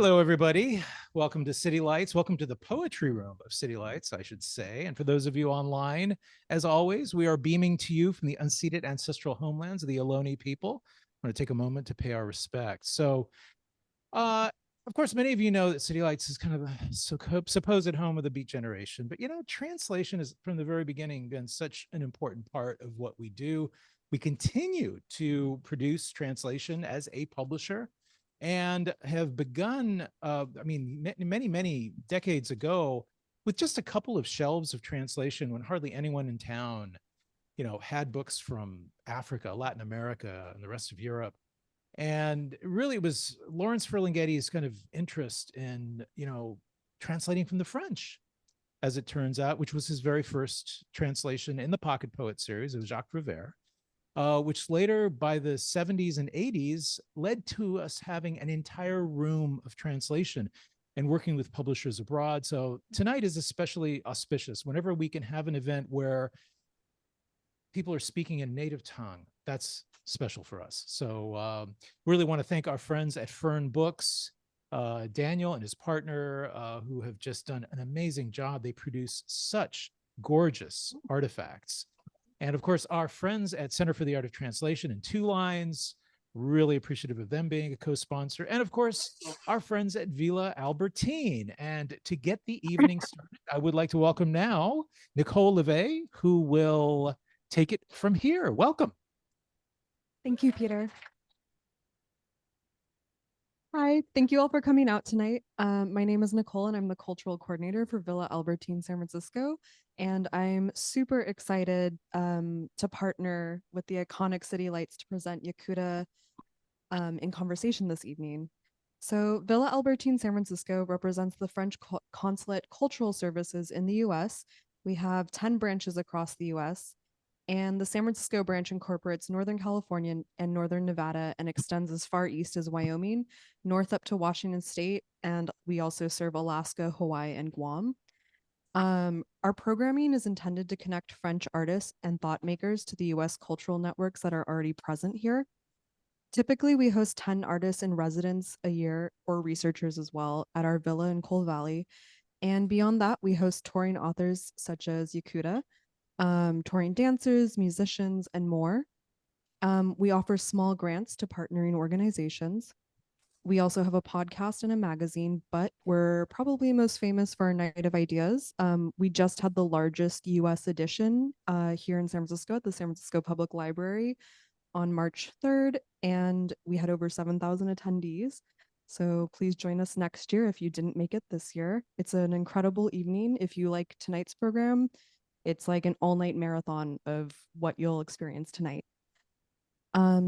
Hello, everybody. Welcome to City Lights. Welcome to the poetry room of City Lights, I should say. And for those of you online, as always, we are beaming to you from the unceded ancestral homelands of the Ohlone people. I want to take a moment to pay our respects. Uh, of course, many of you know that City Lights is kind of a supposed home of the Beat Generation, but translation has from the very beginning been such an important part of what we do. We continue to produce translation as a publisher and have begun, many decades ago with just a couple of shelves of translation when hardly anyone in town, had books from Africa, Latin America, and the rest of Europe. And really, it was Lawrence Ferlinghetti's kind of interest in, translating from the French, as it turns out, which was his very first translation in the Pocket Poet series of Jacques Prévert, which later, by the 70s and 80s, led to us having an entire room of translation and working with publishers abroad. So tonight is especially auspicious. Whenever we can have an event where people are speaking in native tongue, that's special for us. So really want to thank our friends at Fern Books, Daniel and his partner, who have just done an amazing job. They produce such gorgeous artifacts. And of course, our friends at Center for the Art of Translation in Two Lines, really appreciative of them being a co-sponsor. And of course, our friends at Villa Albertine. And to get the evening started, I would like to welcome now Nicole Levin, who will take it from here. Welcome. Thank you, Peter. Hi, thank you all for coming out tonight. My name is Nicole and I'm the cultural coordinator for Villa Albertine San Francisco. And I'm super excited to partner with the iconic City Lights to present Jakuta in conversation this evening. So Villa Albertine San Francisco represents the French consulate cultural services in the US. We have 10 branches across the US. And the San Francisco branch incorporates Northern California and Northern Nevada and extends as far east as Wyoming, north up to Washington State, and we also serve Alaska, Hawaii, and Guam. Our programming is intended to connect French artists and thought makers to the US cultural networks that are already present here. Typically, we host 10 artists in residence a year, or researchers as well, at our villa in Coal Valley. And beyond that, we host touring authors such as Jakuta, touring dancers, musicians, and more. We offer small grants to partnering organizations. We also have a podcast and a magazine, but we're probably most famous for our Night of Ideas. We just had the largest US edition here in San Francisco at the San Francisco Public Library on March 3rd, and we had over 7,000 attendees. So please join us next year if you didn't make it this year. It's an incredible evening. If you like tonight's program, it's like an all-night marathon of what you'll experience tonight.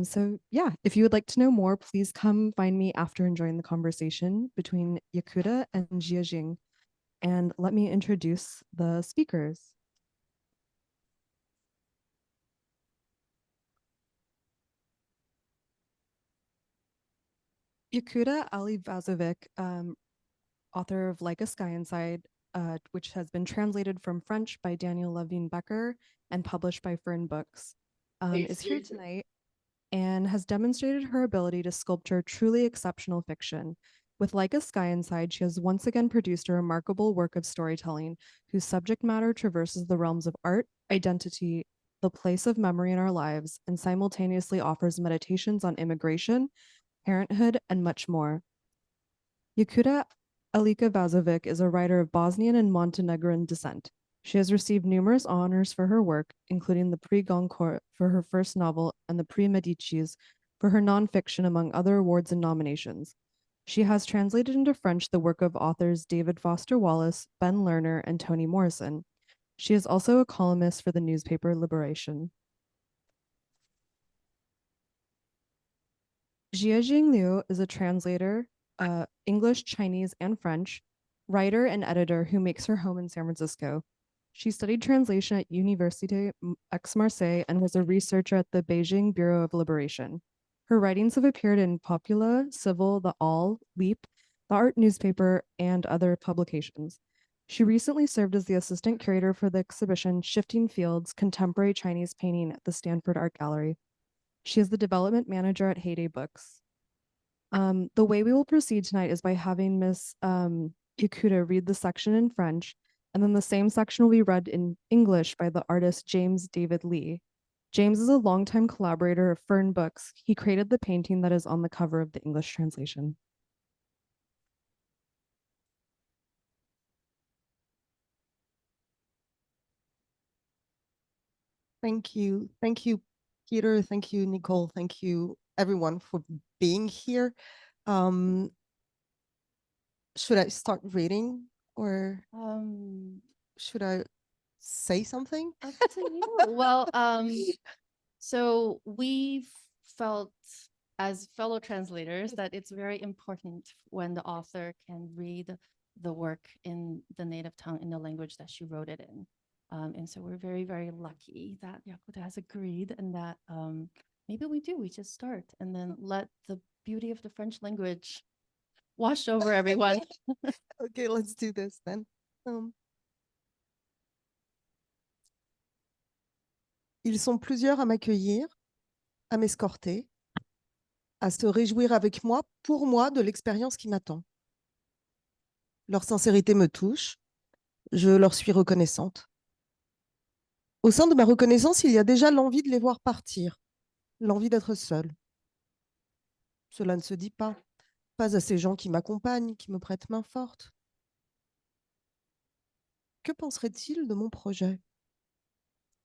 So yeah, if you would like to know more, please come find me after enjoying the conversation between Jakuta and JiaJing. And let me introduce the speakers. Jakuta Alikavazovic, author of Like a Sky Inside, which has been translated from French by Daniel Levin Becker and published by Fern Books, is here tonight and has demonstrated her ability to sculpture truly exceptional fiction. With Like a Sky Inside, she has once again produced a remarkable work of storytelling whose subject matter traverses the realms of art, identity, the place of memory in our lives, and simultaneously offers meditations on immigration, parenthood, and much more. Jakuta Alikavazovic is a writer of Bosnian and Montenegrin descent. She has received numerous honors for her work, including the Prix Goncourt for her first novel and the Prix Medicis for her nonfiction, among other awards and nominations. She has translated into French the work of authors David Foster Wallace, Ben Lerner, and Toni Morrison. She is also a columnist for the newspaper Liberation. JiaJing Liu is a translator, English, Chinese, and French, writer and editor who makes her home in San Francisco. She studied translation at Université Aix-Marseille and was a researcher at the Beijing Bureau of Liberation. Her writings have appeared in Popula, Civil, The All, Leap, the Art newspaper, and other publications. She recently served as the assistant curator for the exhibition Shifting Fields, Contemporary Chinese Painting at the Stanford Art Gallery. She is the development manager at Heyday Books. The way we will proceed tonight is by having Miss Jakuta read the section in French, and then the same section will be read in English by the artist James David Lee. James is a longtime collaborator of Fern Books. He created the painting that is on the cover of the English translation. Thank you. Thank you, Peter. Thank you, Nicole. Thank you, everyone, for being here. Should I start reading or should I say something? Up to you. Well, so we've felt as fellow translators that it's very important when the author can read the work in the native tongue, in the language that she wrote it in. And so we're very, very lucky that Jakuta has agreed, and that maybe we just start and then let the beauty of the French language wash over everyone. Okay, let's do this then. Ils sont plusieurs à m'accueillir, à m'escorter, à se réjouir avec moi, pour moi, de l'expérience qui m'attend. Leur sincérité me touche, je leur suis reconnaissante. Au sein de ma reconnaissance, il y a déjà l'envie de les voir partir, l'envie d'être seule. Cela ne se dit pas à ces gens qui m'accompagnent, qui me prêtent main forte. Que penseraient-ils de mon projet,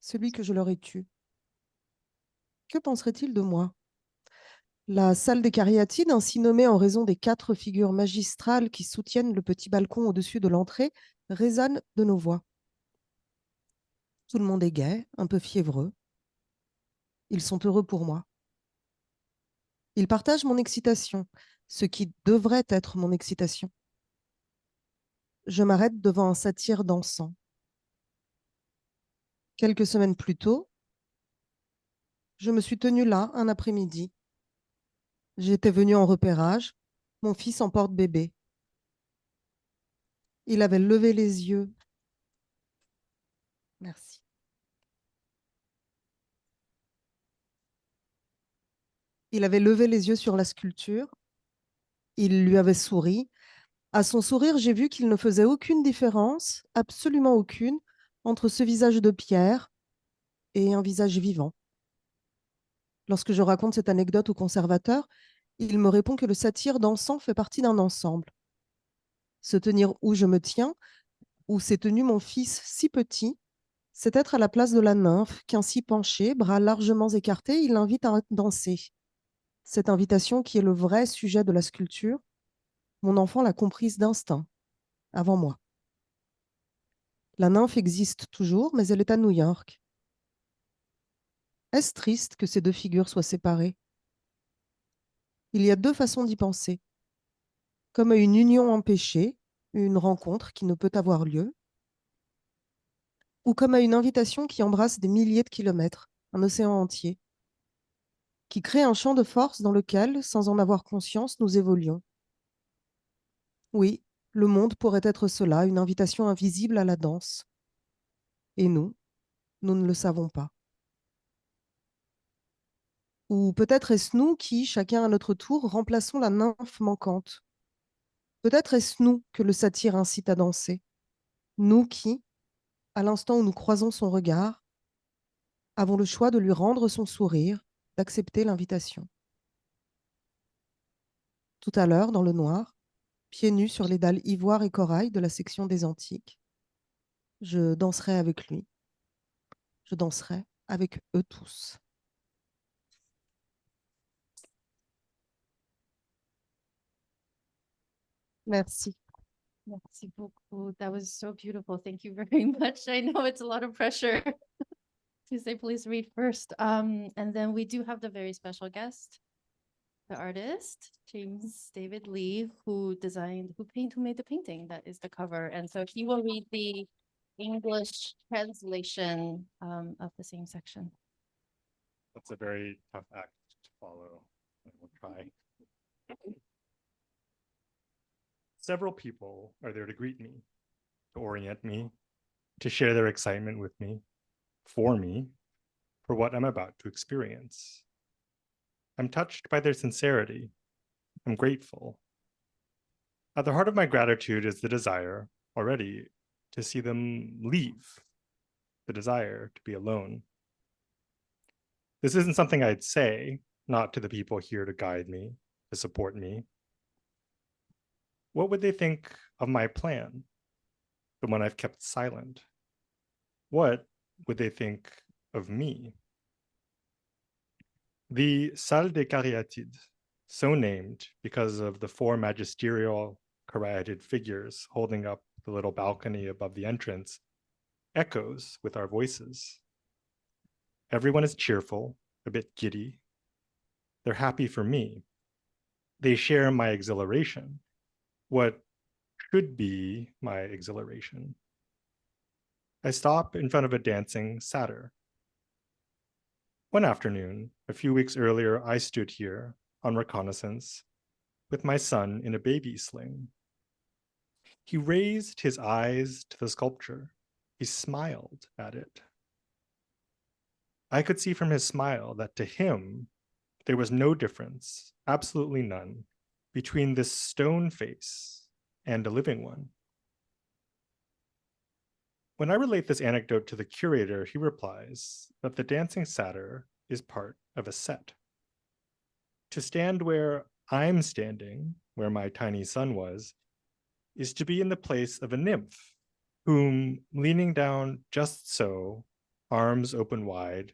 celui que je leur ai tué? Que penseraient-ils de moi? La salle des cariatides, ainsi nommée en raison des 4 figures magistrales qui soutiennent le petit balcon au-dessus de l'entrée, résonne de nos voix. Tout le monde est gai, un peu fiévreux. Ils sont heureux pour moi. Ils partagent mon excitation, ce qui devrait être mon excitation. Je m'arrête devant un satyre dansant. Quelques semaines plus tôt, je me suis tenue là un après-midi. J'étais venue en repérage, mon fils en porte-bébé. Il avait levé les yeux. Merci. Il avait levé les yeux sur la sculpture. Il lui avait souri. À son sourire, j'ai vu qu'il ne faisait aucune différence, absolument aucune, entre ce visage de pierre et un visage vivant. Lorsque je raconte cette anecdote au conservateur, il me répond que le satyre dansant fait partie d'un ensemble. Se tenir où je me tiens, où s'est tenu mon fils si petit, c'est être à la place de la nymphe qu'ainsi penché, bras largement écartés, il l'invite à danser. Cette invitation qui est le vrai sujet de la sculpture, mon enfant l'a comprise d'instinct, avant moi. La nymphe existe toujours, mais elle est à New York. Est-ce triste que ces 2 figures soient séparées? Il y a 2 façons d'y penser. Comme à une union empêchée, une rencontre qui ne peut avoir lieu, ou comme à une invitation qui embrasse des milliers de kilomètres, un océan entier, qui crée un champ de force dans lequel, sans en avoir conscience, nous évoluons. Oui, le monde pourrait être cela, une invitation invisible à la danse. Et nous ne le savons pas. Ou peut-être est-ce nous qui, chacun à notre tour, remplaçons la nymphe manquante. Peut-être est-ce nous que le satyre incite à danser. Nous qui, à l'instant où nous croisons son regard, avons le choix de lui rendre son sourire, d'accepter l'invitation. Tout à l'heure, dans le noir, pieds nus sur les dalles ivoire et corail de la section des Antiques, je danserai avec lui. Je danserai avec eux tous. Merci. Merci beaucoup. That was so beautiful. Thank you very much. I know it's a lot of pressure to say, please read first. And then we do have the very special guest, the artist, James David Lee, who made the painting that is the cover. And so he will read the English translation of the same section. That's a very tough act to follow. We'll try. Several people are there to greet me, to orient me, to share their excitement with me, for what I'm about to experience. I'm touched by their sincerity, I'm grateful. At the heart of my gratitude is the desire already to see them leave, the desire to be alone. This isn't something I'd say, not to the people here to guide me, to support me. What would they think of my plan, the one I've kept silent? What would they think of me? The Salle des Caryatides, so named because of the four magisterial caryatid figures holding up the little balcony above the entrance, echoes with our voices. Everyone is cheerful, a bit giddy. They're happy for me. They share my exhilaration, what should be my exhilaration. I stop in front of a dancing satyr. One afternoon, a few weeks earlier, I stood here on reconnaissance with my son in a baby sling. He raised his eyes to the sculpture. He smiled at it. I could see from his smile that to him, there was no difference, absolutely none, between this stone face and a living one. When I relate this anecdote to the curator, he replies that the dancing satyr is part of a set. To stand where I'm standing, where my tiny son was, is to be in the place of a nymph, whom, leaning down just so, arms open wide,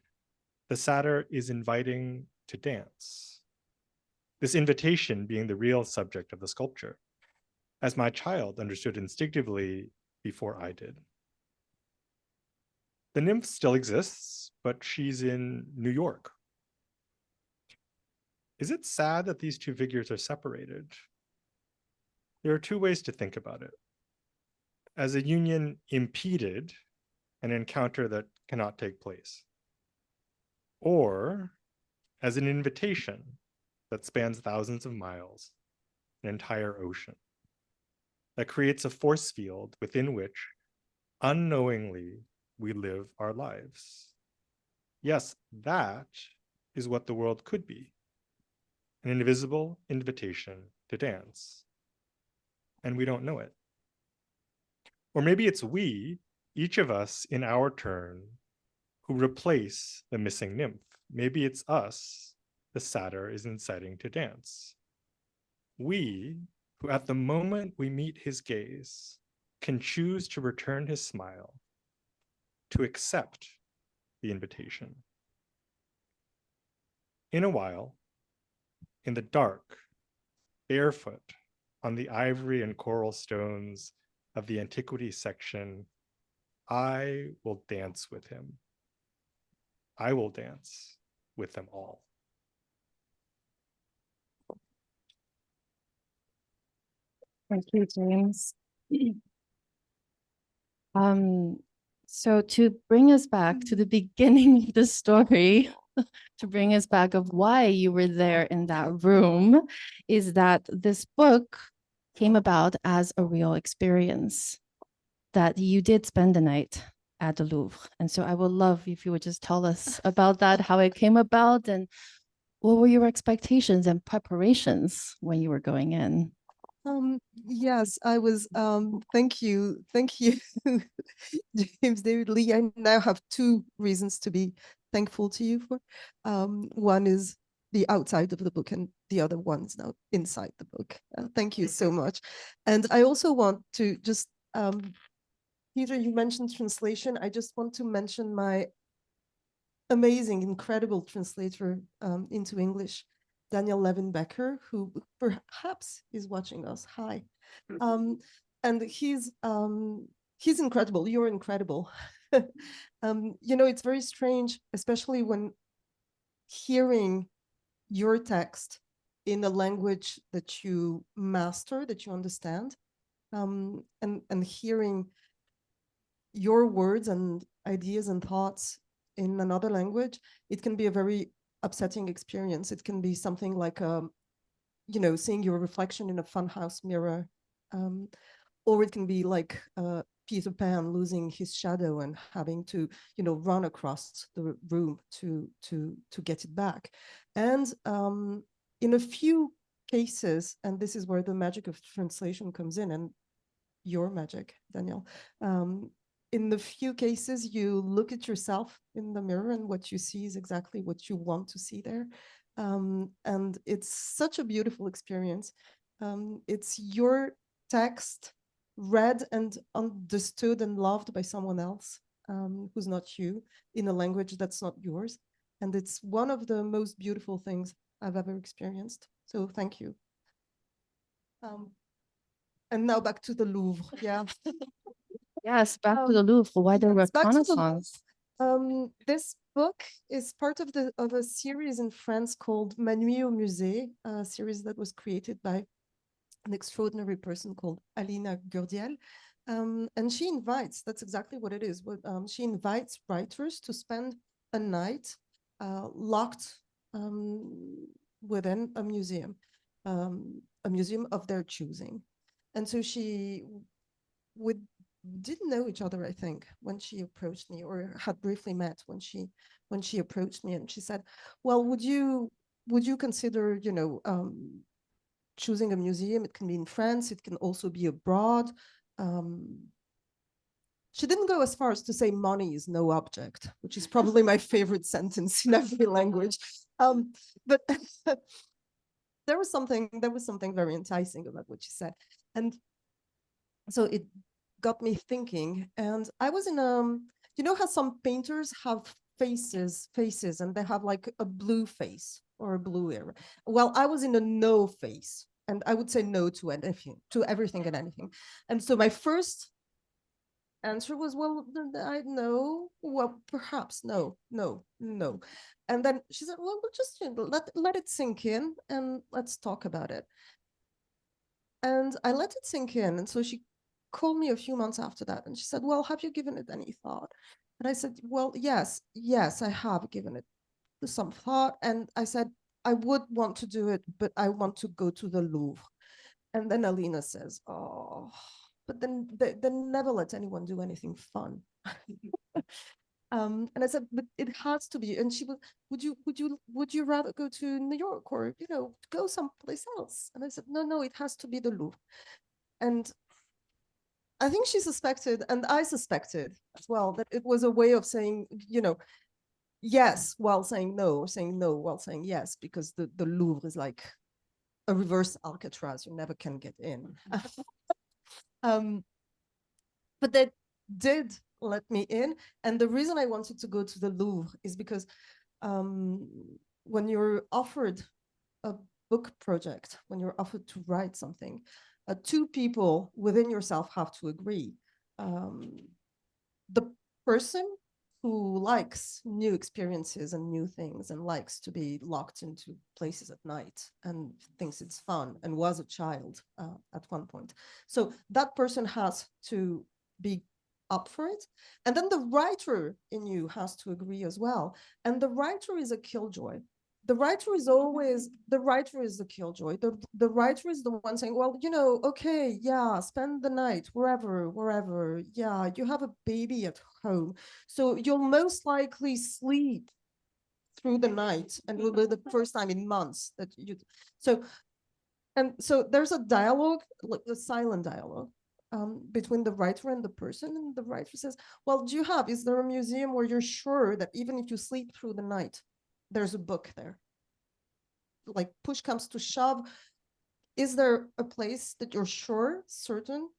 the satyr is inviting to dance. This invitation being the real subject of the sculpture, as my child understood instinctively before I did. The nymph still exists, but she's in New York. Is it sad that these two figures are separated? There are two ways to think about it. As a union impeded, an encounter that cannot take place, or as an invitation that spans thousands of miles, an entire ocean, that creates a force field within which, unknowingly, we live our lives. Yes, that is what the world could be, an invisible invitation to dance. And we don't know it. Or maybe it's we, each of us in our turn, who replace the missing nymph. Maybe it's us the satyr is inciting to dance. We, who at the moment we meet his gaze, can choose to return his smile, to accept the invitation. In a while, in the dark, barefoot, on the ivory and coral stones of the antiquity section, I will dance with him. I will dance with them all. Thank you, James. So to bring us back to the beginning of the story, to bring us back of why you were there in that room, is that this book came about as a real experience, that you did spend the night at the Louvre. And so I would love if you would just tell us about that, how it came about, and what were your expectations and preparations when you were going in? Yes, I was. Thank you, James David Lee. I now have two reasons to be thankful to you for. One is the outside of the book, and the other one is now inside the book. Thank you so much. And I also want to just, Peter, you mentioned translation. I just want to mention my amazing, incredible translator into English, Daniel Levin Becker, who perhaps is watching us. Hi. And he's incredible. You're incredible. You know, it's very strange, especially when hearing your text in a language that you master, that you understand, and hearing your words and ideas and thoughts in another language, it can be a very upsetting experience. It can be something like, you know, seeing your reflection in a funhouse mirror, or it can be like Peter Pan losing his shadow and having to, you know, run across the room to get it back. And in a few cases, and this is where the magic of translation comes in, and your magic, Daniel. In the few cases, you look at yourself in the mirror, and what you see is exactly what you want to see there. And it's such a beautiful experience. It's your text read and understood and loved by someone else, who's not you, in a language that's not yours. And it's one of the most beautiful things I've ever experienced. So thank you. And now back to the Louvre. Yeah. Yes, back to the Louvre. Why the Yes, back to the Louvre. reconnaissance? This book is part of a series in France called Ma Nuit au Musée, a series that was created by an extraordinary person called Alina Gurdiel. And she invites, that's exactly what it is, but she invites writers to spend a night locked within a museum of their choosing. And so we didn't know each other, I think, when she approached me, or had briefly met when she approached me, and she said, well, would you consider, choosing a museum? It can be in France, it can also be abroad. She didn't go as far as to say money is no object, which is probably my favorite sentence in every language. But there was something very enticing about what she said. And so it got me thinking, and I was in you know how some painters have faces, and they have like a blue face or a blue area. Well, I was in a no face, and I would say no to everything and anything. And so my first answer was, well, I know, well, perhaps no. And then she said, well, just let it sink in and let's talk about it. And I let it sink in. And so she called me a few months after that, and she said, well, have you given it any thought? And I said, well, yes, I have given it some thought. And I said, I would want to do it, but I want to go to the Louvre. And then Alina says, oh, but then never let anyone do anything fun. And I said, but it has to be. And she was, would you rather go to New York, or, go someplace else? And I said, no, it has to be the Louvre. And I think she suspected, and I suspected as well, that it was a way of saying, yes while saying no, or saying no while saying yes, because the Louvre is like a reverse Alcatraz. You never can get in. But they did let me in. And the reason I wanted to go to the Louvre is because when you're offered a book project, when you're offered to write something, two people within yourself have to agree. The person who likes new experiences and new things, and likes to be locked into places at night, and thinks it's fun, and was a child at one point. So that person has to be up for it. And then the writer in you has to agree as well. And the writer is a killjoy. The writer is the killjoy. The writer is the one saying, well, okay, yeah, spend the night wherever. Yeah, you have a baby at home, so you'll most likely sleep through the night, and it will be the first time in months that you. So there's a dialogue, like a silent dialogue, between the writer and the person. And the writer says, well, is there a museum where you're sure that even if you sleep through the night, there's a book there? Like, push comes to shove, is there a place that you're certain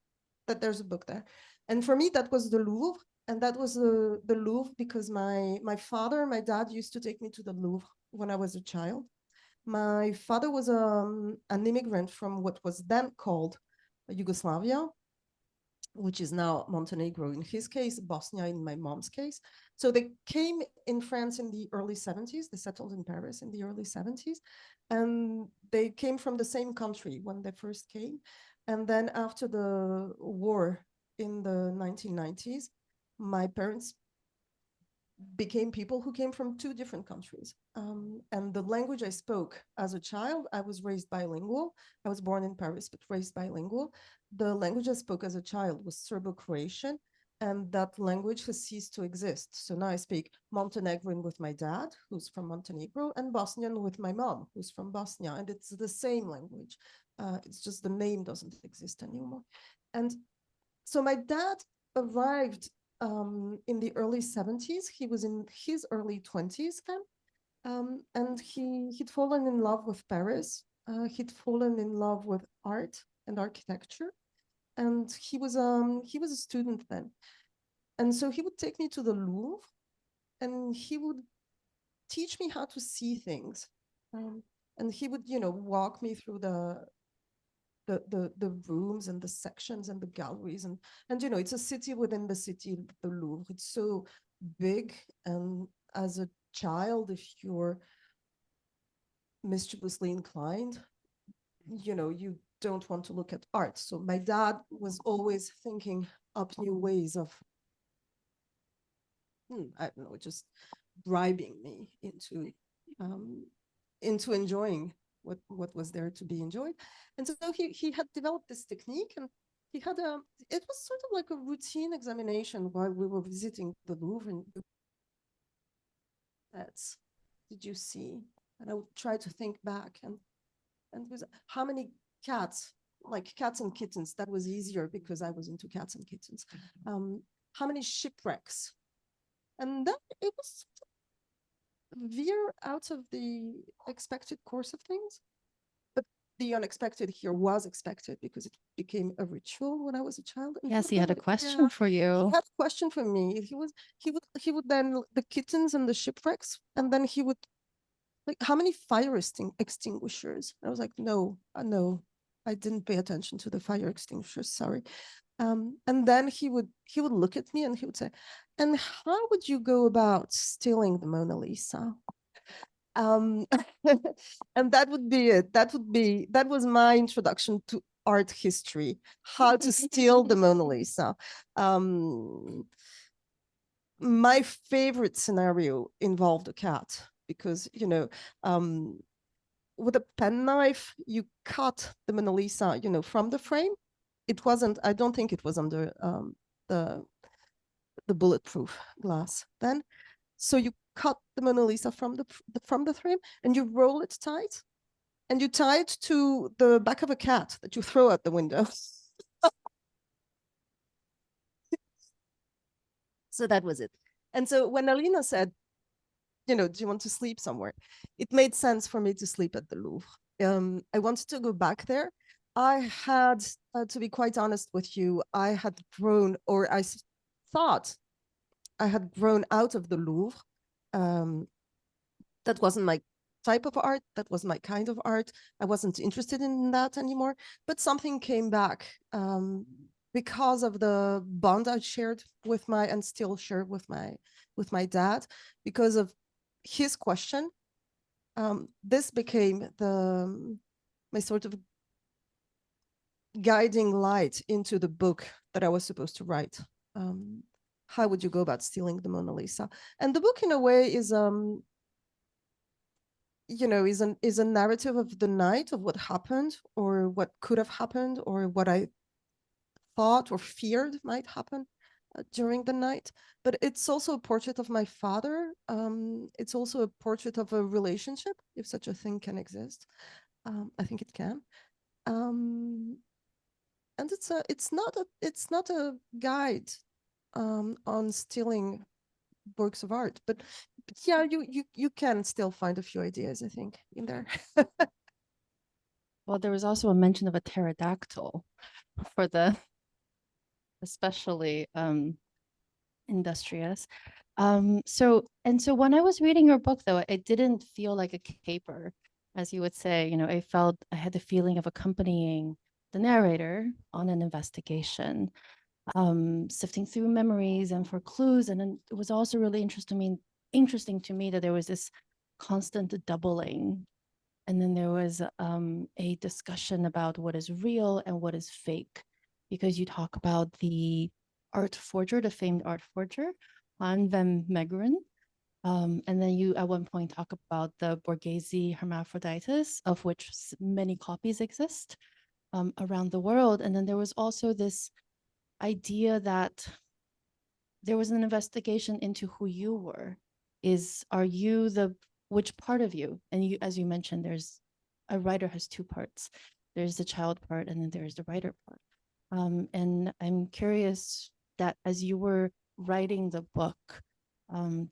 that there's a book there? And for me, that was the Louvre. And that was the Louvre because my dad used to take me to the Louvre when I was a child. My father was an immigrant from what was then called Yugoslavia, which is now Montenegro in his case, Bosnia in my mom's case. So they came in France in the early 70s. They settled in Paris in the early 70s. And they came from the same country when they first came. And then after the war in the 1990s, my parents became people who came from two different countries. And the language I spoke as a child, I was raised bilingual. I was born in Paris, but raised bilingual. The language I spoke as a child was Serbo-Croatian. and that language has ceased to exist. So now I speak Montenegrin with my dad, who's from Montenegro, and Bosnian with my mom, who's from Bosnia, and it's the same language. It's just the name doesn't exist anymore. And so my dad arrived in the early 70s. He was in his early 20s then. And he'd fallen in love with Paris. He'd fallen in love with art and architecture. And he was a student then. And so he would take me to the Louvre and he would teach me how to see things. And he would, walk me through the rooms and the sections and the galleries. And it's a city within the city, the Louvre. It's so big. And as a child, if you're mischievously inclined, you don't want to look at art. So my dad was always thinking up new ways of, I don't know, just bribing me into enjoying what was there to be enjoyed. And so he had developed this technique, and he had it was sort of like a routine examination while we were visiting the Louvre. And that's, did you see? And I would try to think back, and it was how many cats, like cats and kittens. That was easier because I was into cats and kittens. How many shipwrecks? And then it was veer out of the expected course of things. But the unexpected here was expected because it became a ritual when I was a child. And Yes, he had a question for he you. had a question for me. He would then the kittens and the shipwrecks, and then he would, like, how many fire extinguishers? I was like, no, I didn't pay attention to the fire extinguishers. Sorry. And then he would look at me and he would say, and how would you go about stealing the Mona Lisa? And that would be it. That was my introduction to art history, how to steal the Mona Lisa. My favorite scenario involved a cat because, with a penknife, you cut the Mona Lisa, from the frame. It wasn't, I don't think it was under the bulletproof glass then. So you cut the Mona Lisa from the frame and you roll it tight and you tie it to the back of a cat that you throw out the window. So that was it. And so when Alina said, do you want to sleep somewhere? It made sense for me to sleep at the Louvre. I wanted to go back there. I had, to be quite honest with you, I had grown, or I thought I had grown out of the Louvre. That wasn't my type of art. That wasn't my kind of art. I wasn't interested in that anymore. But something came back because of the bond I shared with and still share with my dad, because of his question. This became my sort of guiding light into the book that I was supposed to write. How would you go about stealing the Mona Lisa? And the book, in a way, is is a narrative of the night, of what happened, or what could have happened, or what I thought or feared might happen during the night. But it's also a portrait of my father. It's also a portrait of a relationship, if such a thing can exist. I think it can. And it's not a guide on stealing works of art, but yeah, you can still find a few ideas, I think, in there. Well, there was also a mention of a pterodactyl for the especially industrious. So when I was reading your book, though, it didn't feel like a caper, as you would say. I had the feeling of accompanying the narrator on an investigation, sifting through memories and for clues. And then it was also really interesting to me that there was this constant doubling. And then there was a discussion about what is real and what is fake, because you talk about the art forger, the famed art forger, Van Meegeren. And then you at one point talk about the Borghese hermaphroditus, of which many copies exist around the world. And then there was also this idea that there was an investigation into who you were. Are you which part of you? And you, as you mentioned, a writer has two parts. There's the child part, and then there's the writer part. And I'm curious that as you were writing the book,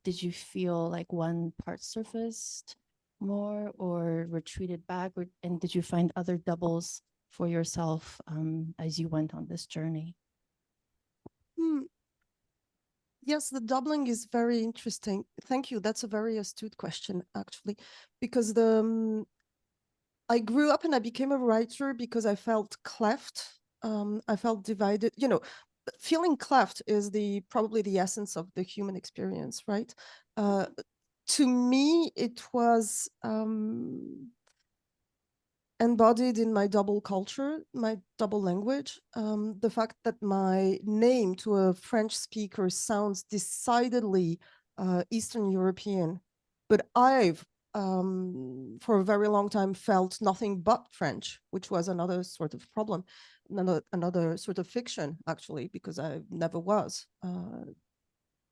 did you feel like one part surfaced more or retreated back, and did you find other doubles for yourself as you went on this journey? Yes, the doubling is very interesting. Thank you. That's a very astute question, actually, because I grew up and I became a writer because I felt cleft. I felt divided. You know, feeling cleft is probably the essence of the human experience, right? To me, it was embodied in my double culture, my double language. The fact that my name to a French speaker sounds decidedly Eastern European, but I've for a very long time felt nothing but French, which was another sort of problem, another sort of fiction, actually, because I never was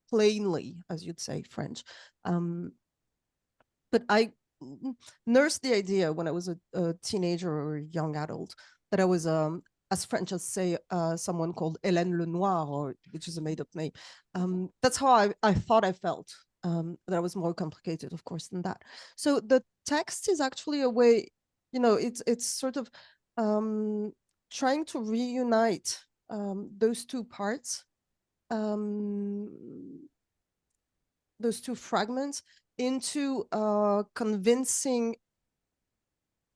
plainly, as you'd say, French. But I nursed the idea when I was a teenager or a young adult that I was as French as, say, someone called Hélène Lenoir, which is a made-up name. That's how I thought I felt. That was more complicated, of course, than that. So the text is actually a way, you know, it's sort of trying to reunite those two parts, those two fragments, into a convincing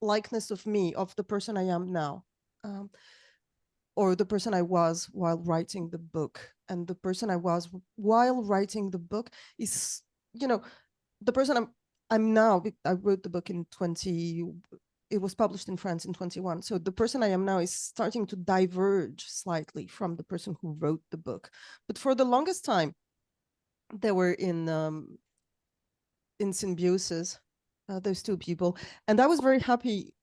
likeness of me, of the person I am now, or the person I was while writing the book. And the person I was while writing the book is, you know, the person I'm now. I wrote the book in it was published in France in 21. So the person I am now is starting to diverge slightly from the person who wrote the book. But for the longest time, they were in symbiosis, those two people. And I was very happy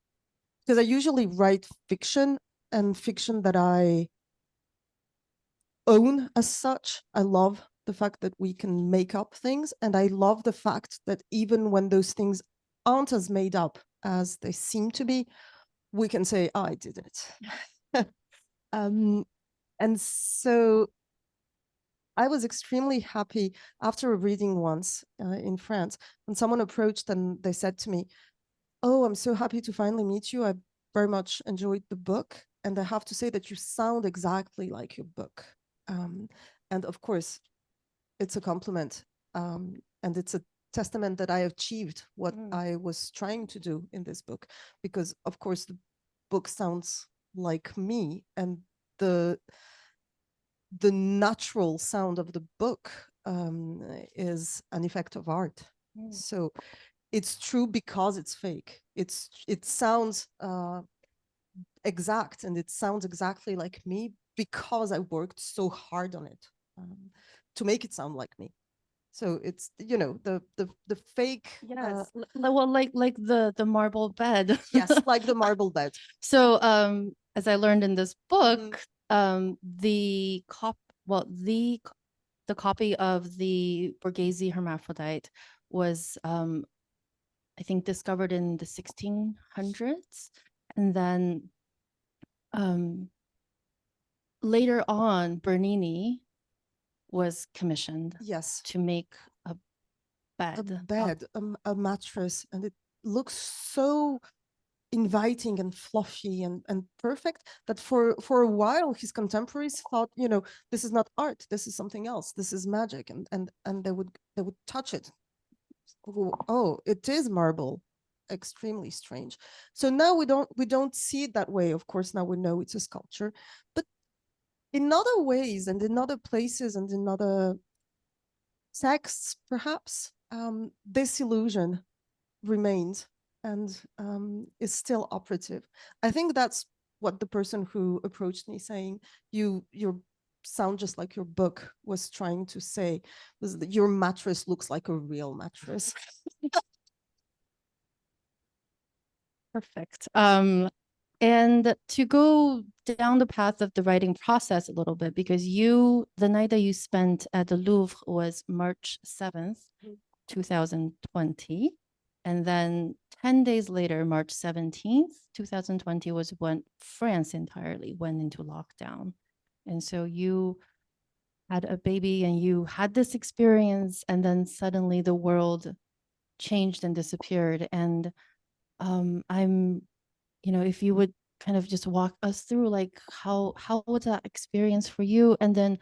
because I usually write fiction, and fiction that I own as such. I love the fact that we can make up things. And I love the fact that even when those things aren't as made up as they seem to be, we can say, oh, I did it. And so I was extremely happy after a reading once in France when someone approached and they said to me, oh, I'm so happy to finally meet you. I very much enjoyed the book. And I have to say that you sound exactly like your book. And of course, it's a compliment. And it's a testament that I achieved what I was trying to do in this book. Because, of course, the book sounds like me. And the natural sound of the book is an effect of art. So it's true because it's fake. It sounds exact, and it sounds exactly like me because I worked so hard on it to make it sound like me. So it's, you know, the fake. Yes, well, like the marble bed. Yes, like the marble bed. So as I learned in this book, the copy of the Borghese hermaphrodite was I think discovered in the 1600s, and then later on Bernini was commissioned, yes, to make a bed, a mattress, and it looks so inviting and fluffy and perfect that for a while his contemporaries thought, you know, this is not art, this is something else, this is magic, and they would touch it. Oh, it is marble. Extremely strange. So now we don't see it that way. Of course, now we know it's a sculpture, but in other ways and in other places and in other texts, perhaps this illusion remains and is still operative. I think that's what the person who approached me saying, you sound just like your book, was trying to say, was that your mattress looks like a real mattress. Perfect. And to go down the path of the writing process a little bit, because the night that you spent at the Louvre was March 7th, 2020. And then 10 days later, March 17th, 2020 was when France entirely went into lockdown. And so you had a baby and you had this experience, and then suddenly the world changed and disappeared. And I'm, if you would kind of just walk us through, like, how was that experience for you? And then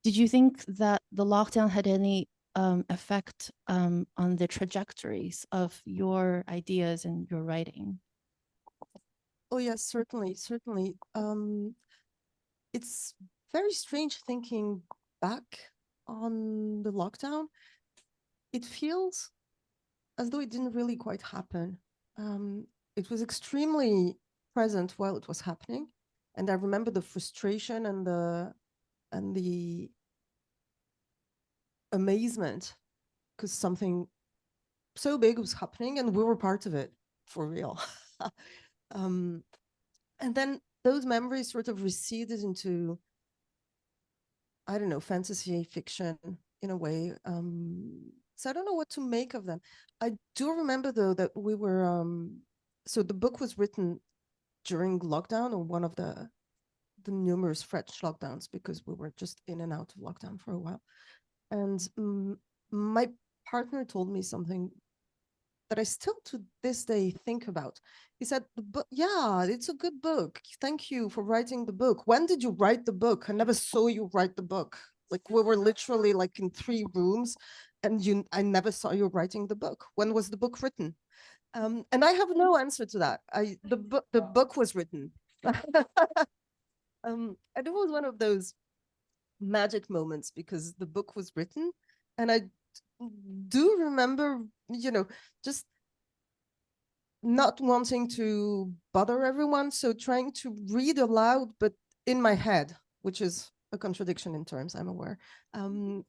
did you think that the lockdown had any effect on the trajectories of your ideas and your writing? Oh yes, certainly, certainly. It's very strange thinking back on the lockdown. It feels as though it didn't really quite happen. It was extremely present while it was happening, and I remember the frustration and the amazement because something so big was happening and we were part of it for real. And then those memories sort of receded into, I don't know, fantasy fiction in a way. So I don't know what to make of them. I do remember though that we were, so the book was written during lockdown, or one of the numerous French lockdowns, because we were just in and out of lockdown for a while. And my partner told me something that I still to this day think about. He said, yeah, it's a good book. Thank you for writing the book. When did you write the book? I never saw you write the book. Like, we were literally like in 3 rooms and I never saw you writing the book. When was the book written? And I have no answer to that. The book was written. And it was one of those magic moments because the book was written, and I do remember, just not wanting to bother everyone, so trying to read aloud, but in my head, which is a contradiction in terms, I'm aware. And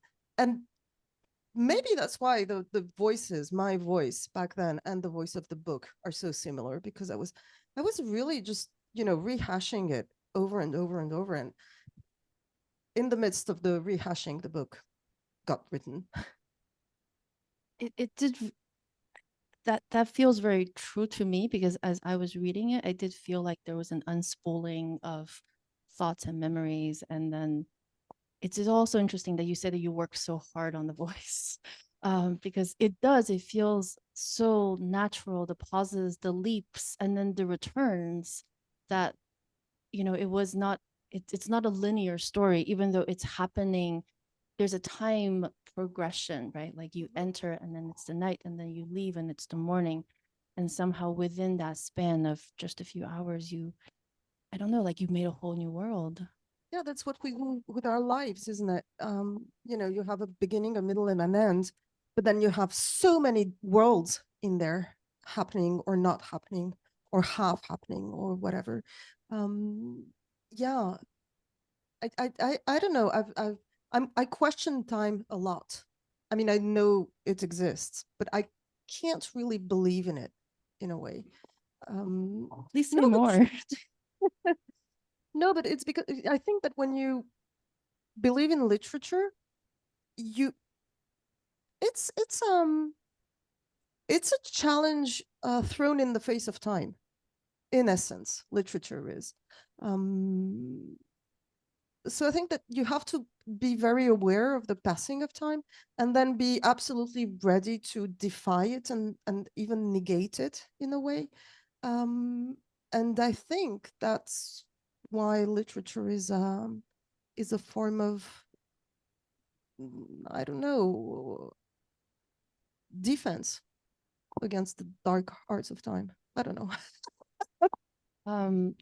maybe that's why the voices, my voice back then and the voice of the book, are so similar, because I was really just, rehashing it over and over and over, and in the midst of the rehashing, the book got written. It did. That feels very true to me, because as I was reading it, I did feel like there was an unspooling of thoughts and memories. And then it is also interesting that you said that you work so hard on the voice, because it feels so natural, the pauses, the leaps, and then the returns, that, it's not a linear story, even though it's happening. There's a time progression, right? Like, you enter and then it's the night, and then you leave and it's the morning. And somehow within that span of just a few hours, I don't know, like, you made a whole new world. Yeah, that's what we do with our lives, isn't it? You have a beginning, a middle, and an end, but then you have so many worlds in there, happening or not happening, or half happening, or whatever. Yeah, I don't know. I question time a lot. I mean, I know it exists, but I can't really believe in it in a way. Please say no, more. No, but it's because I think that when you believe in literature, it's a challenge thrown in the face of time. In essence, literature is. So I think that you have to be very aware of the passing of time, and then be absolutely ready to defy it and even negate it in a way. And I think that's why literature is a form of, I don't know, defense against the dark arts of time. I don't know.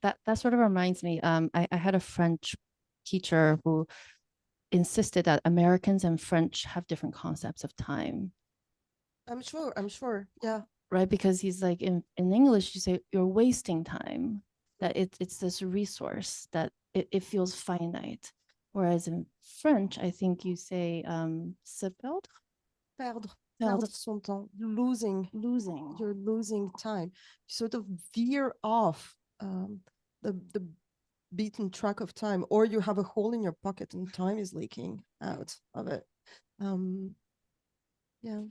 That sort of reminds me. I had a French teacher who insisted that Americans and French have different concepts of time. I'm sure. Yeah. Right, because he's like, in English, you say you're wasting time, that it's this resource that it feels finite. Whereas in French, I think you say se perdre. Perdre son temps, losing. Losing. You're losing time. You sort of veer off the beaten track of time, or you have a hole in your pocket and time is leaking out of it. Yeah.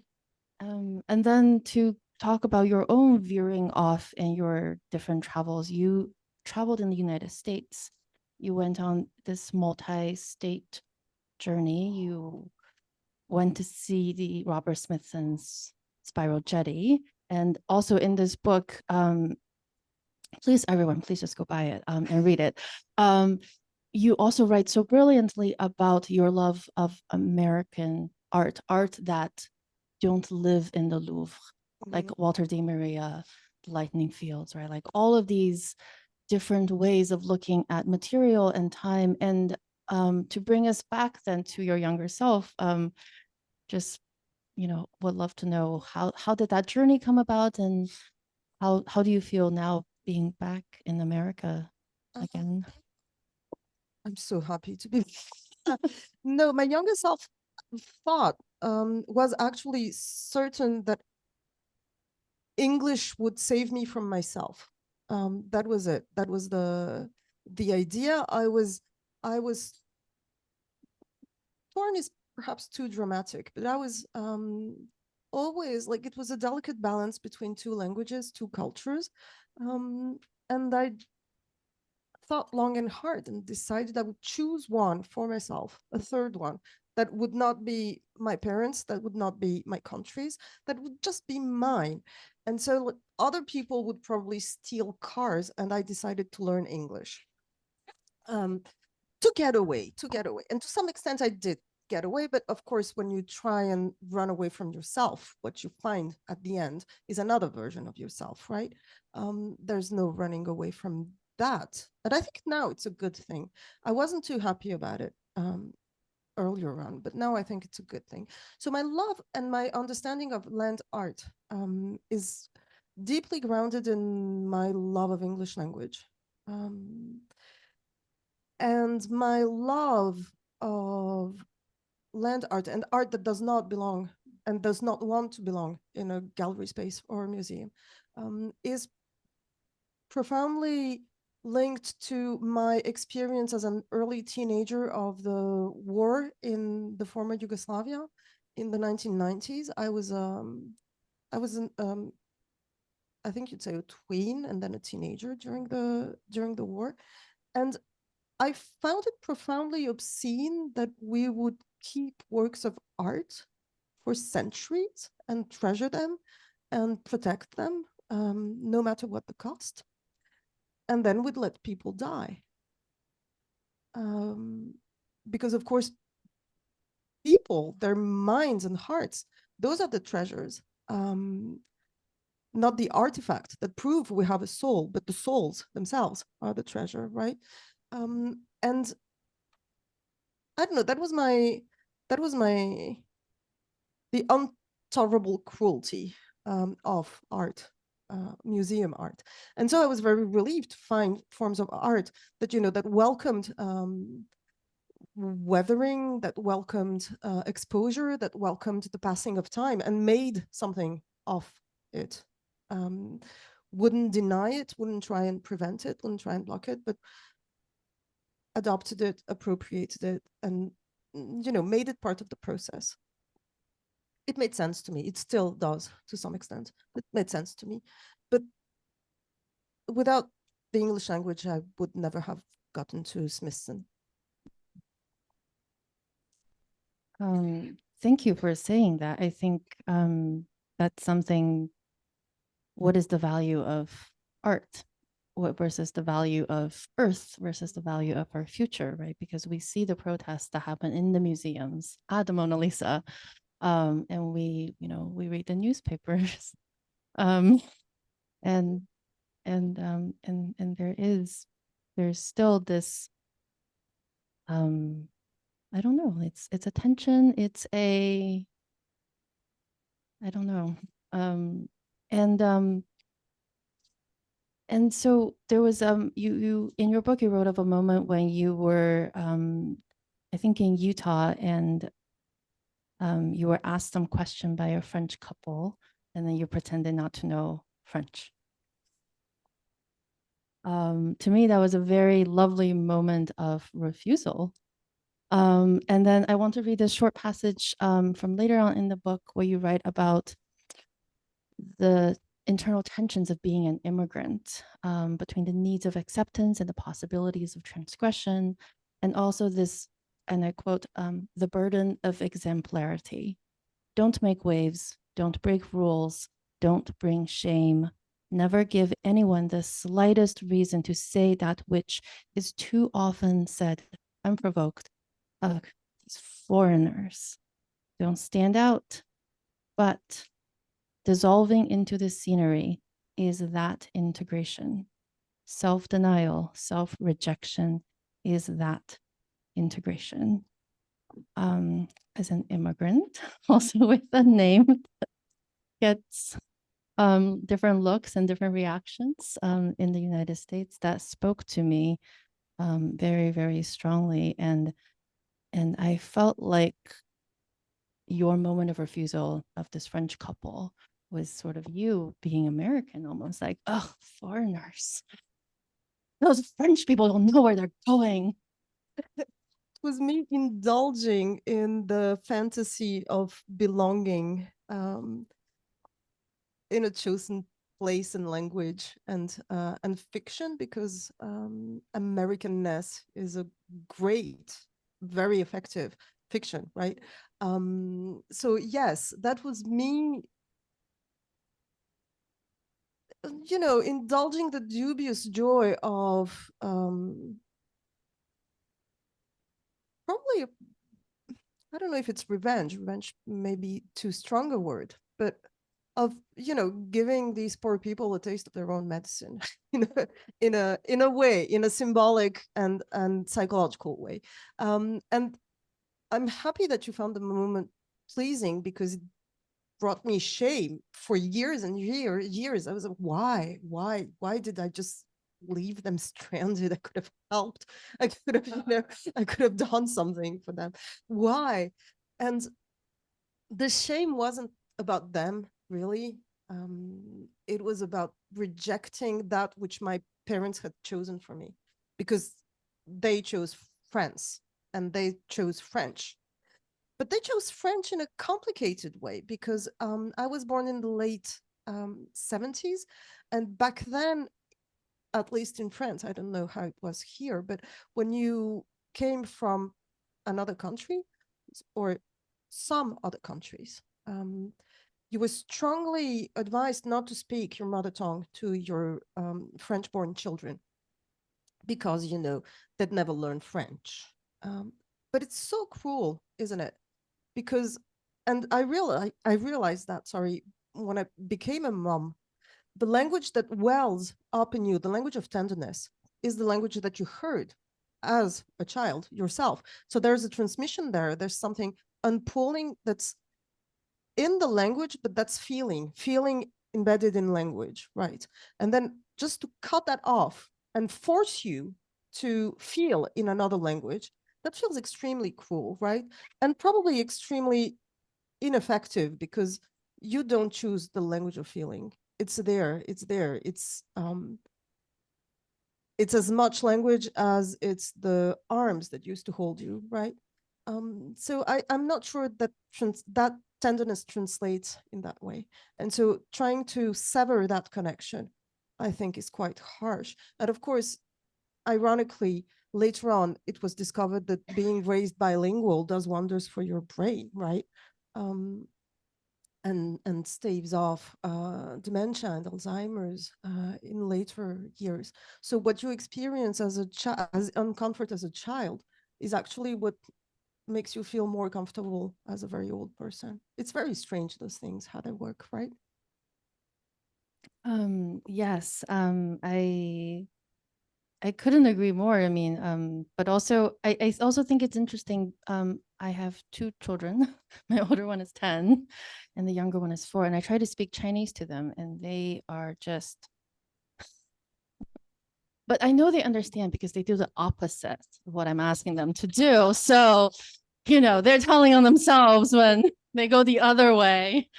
And then to talk about your own veering off and your different travels, you traveled in the United States. You went on this multi-state journey. You went to see the Robert Smithson's Spiral Jetty. And also in this book, please, everyone, please just go buy it and read it. You also write so brilliantly about your love of American art that don't live in the Louvre, like Walter de Maria, Lightning Fields, right? Like all of these different ways of looking at material and time. And to bring us back then to your younger self, just, would love to know how did that journey come about, and how do you feel now being back in America again? I'm so happy to be. No, my younger self thought was actually certain that English would save me from myself. That was it. That was the idea. I was torn is perhaps too dramatic, but I was always like, it was a delicate balance between two languages, two cultures, and I thought long and hard and decided I would choose one for myself, a third one that would not be my parents, that would not be my country's, that would just be mine. And so other people would probably steal cars, and I decided to learn English to get away. And to some extent I did get away, but of course, when you try and run away from yourself, what you find at the end is another version of yourself, right? There's no running away from that. But I think now it's a good thing. I wasn't too happy about it earlier on, but now I think it's a good thing. So my love and my understanding of land art is deeply grounded in my love of English language. And my love of land art and art that does not belong and does not want to belong in a gallery space or a museum is profoundly linked to my experience as an early teenager of the war in the former Yugoslavia in the 1990s. I was I think you'd say a tween and then a teenager during the war, and I found it profoundly obscene that we would keep works of art for centuries and treasure them and protect them, no matter what the cost. And then we'd let people die. Because of course, people, their minds and hearts, those are the treasures, not the artifact that prove we have a soul, but the souls themselves are the treasure, right? And I don't know, that was the intolerable cruelty of art, museum art. And so I was very relieved to find forms of art that, that welcomed weathering, that welcomed exposure, that welcomed the passing of time and made something of it. Wouldn't deny it, wouldn't try and prevent it, wouldn't try and block it, but adopted it, appropriated it, and made it part of the process. It made sense to me. It still does to some extent. It made sense to me. But without the English language, I would never have gotten to Smithson. Thank you for saying that. I think that's something. What is the value of art? What versus the value of Earth versus the value of our future, right? Because we see the protests that happen in the museums at the Mona Lisa, and we read the newspapers, and there's still this, I don't know, it's a tension, it's a, I don't know, and so there was you in your book you wrote of a moment when you were I think in Utah, and you were asked some question by a French couple, and then you pretended not to know French. To me, that was a very lovely moment of refusal. And then I want to read a short passage from later on in the book where you write about the internal tensions of being an immigrant, between the needs of acceptance and the possibilities of transgression, and also this, and I quote, the burden of exemplarity. Don't make waves, don't break rules, don't bring shame. Never give anyone the slightest reason to say that which is too often said unprovoked. Ugh, these foreigners. Don't stand out, but dissolving into the scenery is that integration. Self-denial, self-rejection is that integration. As an immigrant, also with a name that gets different looks and different reactions in the United States, that spoke to me very, very strongly. And I felt like your moment of refusal of this French couple was sort of you being American, almost like, oh, foreigners. Those French people don't know where they're going. It was me indulging in the fantasy of belonging in a chosen place and language and fiction, because Americanness is a great, very effective fiction, right? So yes, that was me, you know, indulging the dubious joy of probably, I don't know if it's revenge. Revenge may be too strong a word, but of, you know, giving these poor people a taste of their own medicine in a way, in a symbolic and psychological way. And I'm happy that you found the moment pleasing, because it brought me shame for years and years. I was like, why did I just leave them stranded? I could have helped. I could have, you know, I could have done something for them. Why? And the shame wasn't about them, really. It was about rejecting that which my parents had chosen for me, because they chose France and they chose French. But they chose French in a complicated way, because I was born in the late 70s. And back then, at least in France, I don't know how it was here, but when you came from another country or some other countries, you were strongly advised not to speak your mother tongue to your French-born children, because, you know, they'd never learned French. But it's so cruel, isn't it? Because, and I realized that, sorry, when I became a mom, the language that wells up in you, the language of tenderness, is the language that you heard as a child yourself. So there's a transmission there. There's something unpulling that's in the language, but that's feeling embedded in language, right? And then just to cut that off and force you to feel in another language, that feels extremely cruel, right? And probably extremely ineffective, because you don't choose the language of feeling. It's there. It's as much language as it's the arms that used to hold you, right? So I'm not sure that that tenderness translates in that way. And so trying to sever that connection, I think, is quite harsh. And of course, ironically, later on, it was discovered that being raised bilingual does wonders for your brain, right? And staves off dementia and Alzheimer's in later years. So what you experience as a child, as uncomfort as a child, is actually what makes you feel more comfortable as a very old person. It's very strange, those things, how they work, right? Yes, I couldn't agree more. I mean, but also I also think it's interesting. I have two children. My older one is 10 and the younger one is 4. And I try to speak Chinese to them and they are just, but I know they understand because they do the opposite of what I'm asking them to do. So, you know, they're telling on themselves when they go the other way.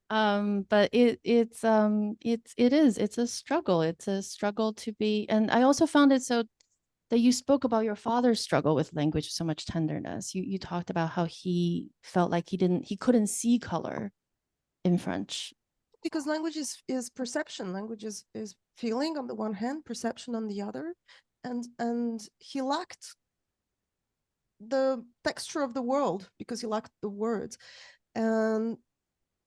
But it's a struggle. It's a struggle to be, and I also found it so that you spoke about your father's struggle with language with so much tenderness. You talked about how he felt like he couldn't see color in French. Because language is perception. Language is feeling on the one hand, perception on the other, and he lacked the texture of the world because he lacked the words. And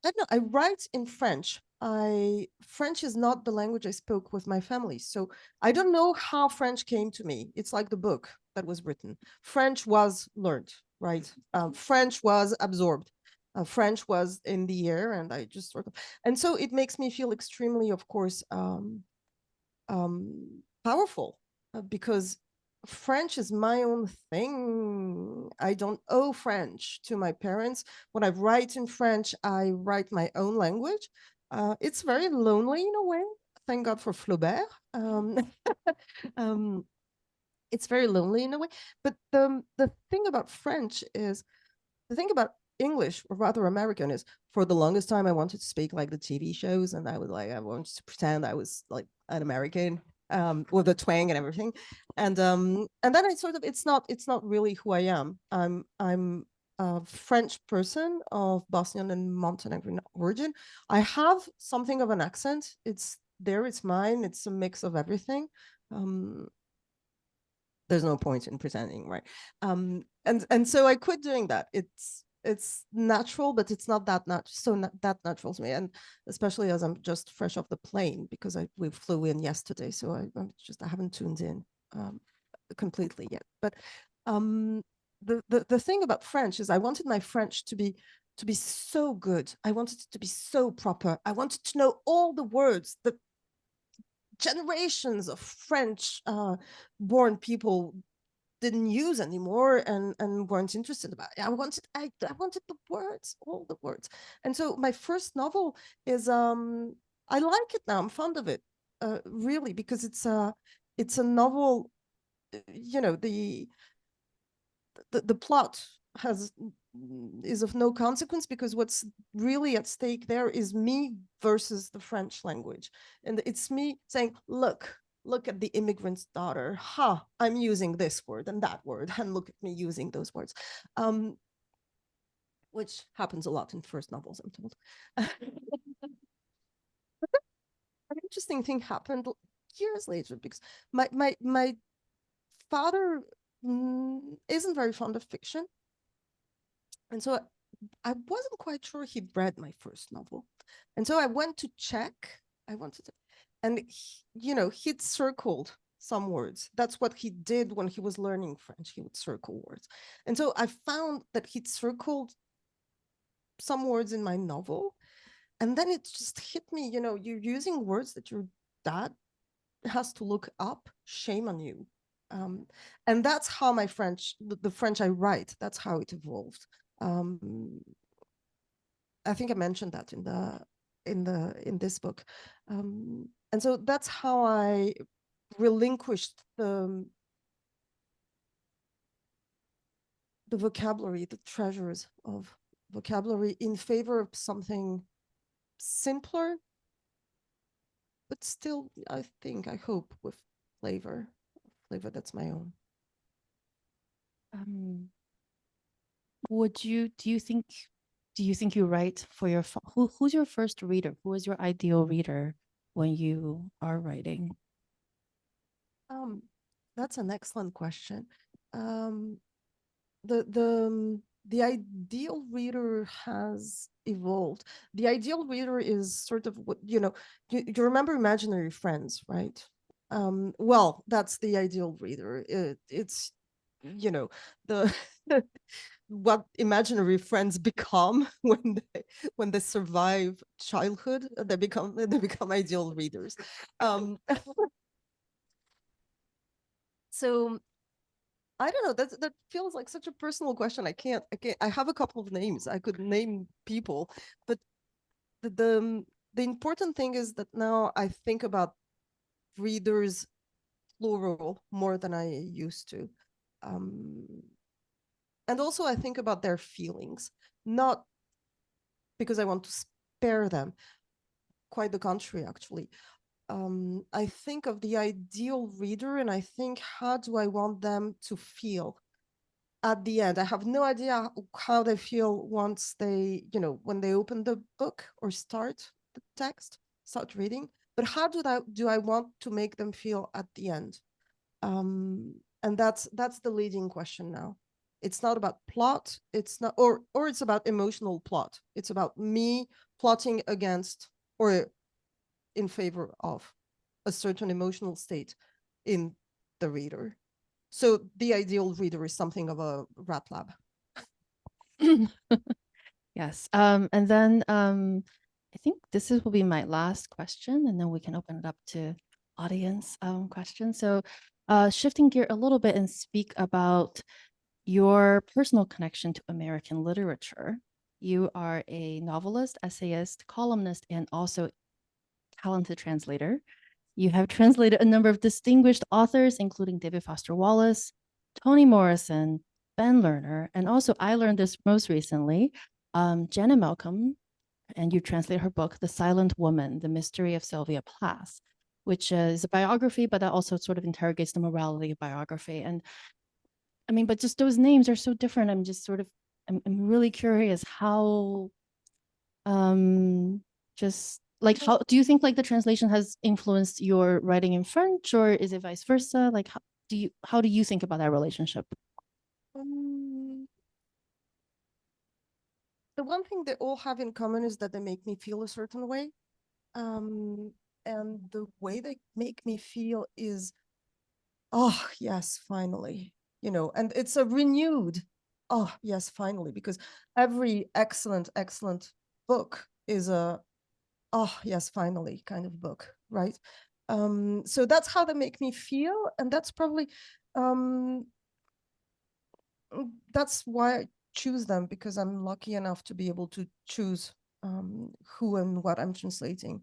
I don't know, I write in French. French is not the language I spoke with my family. So I don't know how French came to me. It's like the book that was written. French was learned, right? French was absorbed. French was in the air, and I just sort of, and so it makes me feel extremely, of course, powerful because French is my own thing. I don't owe French to my parents. When I write in French, I write my own language. It's very lonely in a way. Thank God for Flaubert. Um, it's very lonely in a way. But the thing about French is, the thing about English, or rather American, is for the longest time I wanted to speak like the TV shows, and I wanted to pretend I was like an American with the twang and everything, and then I sort of it's not really who I am. I'm a French person of Bosnian and Montenegrin origin. I have something of an accent. It's there. It's mine. It's a mix of everything. There's no point in pretending, right? And so I quit doing that. It's natural, but it's not that that natural to me, and especially as I'm just fresh off the plane because we flew in yesterday, so I haven't tuned in completely yet. But the thing about French is I wanted my French to be so good. I wanted it to be so proper. I wanted to know all the words, the generations of French born people didn't use anymore and weren't interested about it. I wanted the words, all the words. And so my first novel is I like it now. I'm fond of it, really, because it's a novel. You know, the plot is of no consequence because what's really at stake there is me versus the French language, and it's me saying, look at the immigrant's daughter. I'm using this word and that word, and look at me using those words, which happens a lot in first novels, I'm told. An interesting thing happened years later because my father isn't very fond of fiction. And so I wasn't quite sure he'd read my first novel. And so I went to check. And he'd circled some words. That's what he did when he was learning French. He would circle words. And so I found that he'd circled some words in my novel. And then it just hit me, you're using words that your dad has to look up. Shame on you. And that's how my French, the French I write, that's how it evolved. I think I mentioned that in this book, and so that's how I relinquished the vocabulary, the treasures of vocabulary, in favor of something simpler, but still, I hope with flavor that's my own. Do you think you write for your who's your first reader? Who is your ideal reader when you are writing? That's an excellent question. The ideal reader has evolved. The ideal reader is sort of what you remember Imaginary Friends, right? Well, that's the ideal reader. It's the what imaginary friends become when they survive childhood. They become ideal readers. So I don't know. That feels like such a personal question. I can't. I have a couple of names. I could name people, but the important thing is that now I think about readers plural more than I used to. And also I think about their feelings, not because I want to compare them. Quite the contrary, actually. I think of the ideal reader and I think, how do I want them to feel at the end? I have no idea how they feel once they, when they open the book or start the text, start reading, but how do I want to make them feel at the end? And that's the leading question now. It's not about plot, it's not, or it's about emotional plot. It's about me plotting against or in favor of a certain emotional state in the reader. So the ideal reader is something of a rat lab. Yes. And then I think will be my last question, and then we can open it up to audience questions. So shifting gear a little bit and speak about your personal connection to American literature. You are a novelist, essayist, columnist, and also talented translator. You have translated a number of distinguished authors, including David Foster Wallace, Toni Morrison, Ben Lerner, and also I learned this most recently, Janet Malcolm, and you translate her book, The Silent Woman, The Mystery of Sylvia Plath, which is a biography, but that also sort of interrogates the morality of biography. And I mean, but just those names are so different. I'm just sort of, I'm really curious how, just like, how do you think like the translation has influenced your writing in French, or is it vice versa? Like, how do you think about that relationship? The one thing they all have in common is that they make me feel a certain way. And the way they make me feel is, oh, yes, finally, and it's a renewed, oh, yes, finally, because every excellent book is a, oh, yes, finally kind of book, right? So that's how they make me feel. And that's probably, that's why I choose them, because I'm lucky enough to be able to choose who and what I'm translating.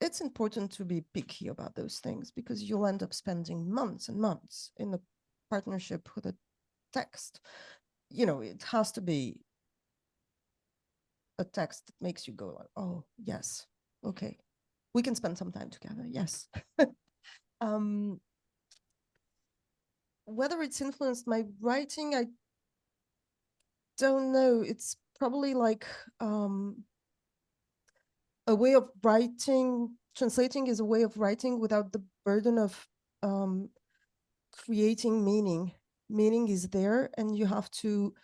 It's important to be picky about those things, because you'll end up spending months and months in a partnership with a text. It has to be a text that makes you go like, oh, yes, okay, we can spend some time together, yes. Whether it's influenced my writing, I don't know. It's probably like a way of writing. Translating is a way of writing without the burden of creating meaning. Meaning is there, and you have to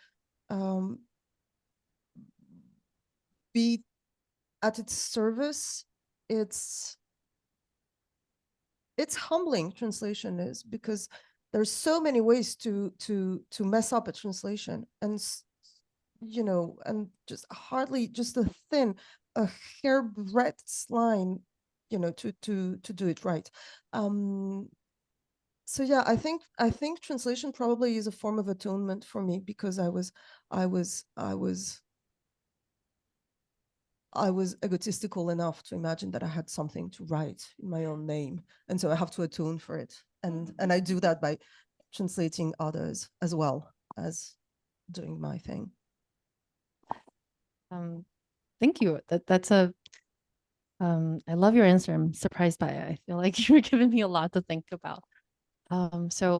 be at its service. It's humbling, translation is, because there's so many ways to mess up a translation, and and just hardly just a hairbreadth line, to do it right. So yeah, I think translation probably is a form of atonement for me, because I was egotistical enough to imagine that I had something to write in my own name, and so I have to atone for it, and I do that by translating others as well as doing my thing. Thank you. That's a I love your answer. I'm surprised by it. I feel like you're giving me a lot to think about. So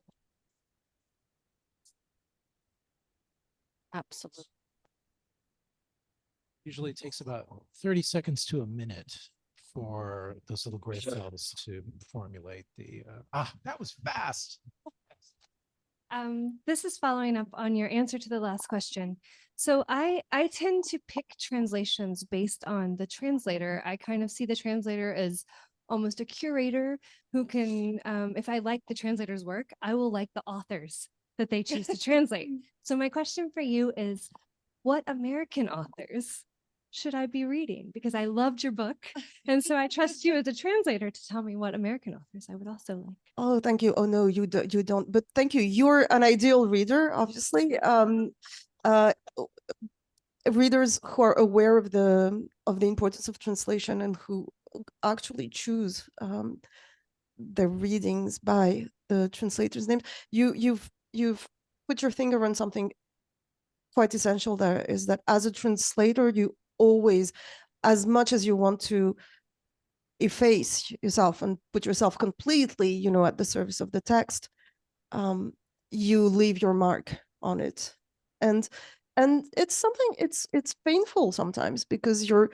absolutely. Usually it takes about 30 seconds to a minute for those little gray cells to formulate the, that was fast. This is following up on your answer to the last question. So I tend to pick translations based on the translator. I kind of see the translator as almost a curator who can, if I like the translator's work, I will like the authors that they choose to translate. So my question for you is, what American authors should I be reading? Because I loved your book. And so I trust you as a translator to tell me what American authors I would also like. Oh, thank you. Oh, no, you don't. But thank you. You're an ideal reader, obviously. Readers who are aware of the importance of translation and who actually choose their readings by the translator's name. You've put your finger on something quite essential there, is that as a translator, you always, as much as you want to efface yourself and put yourself completely, you know, at the service of the text, you leave your mark on it. And it's something, it's painful sometimes because you're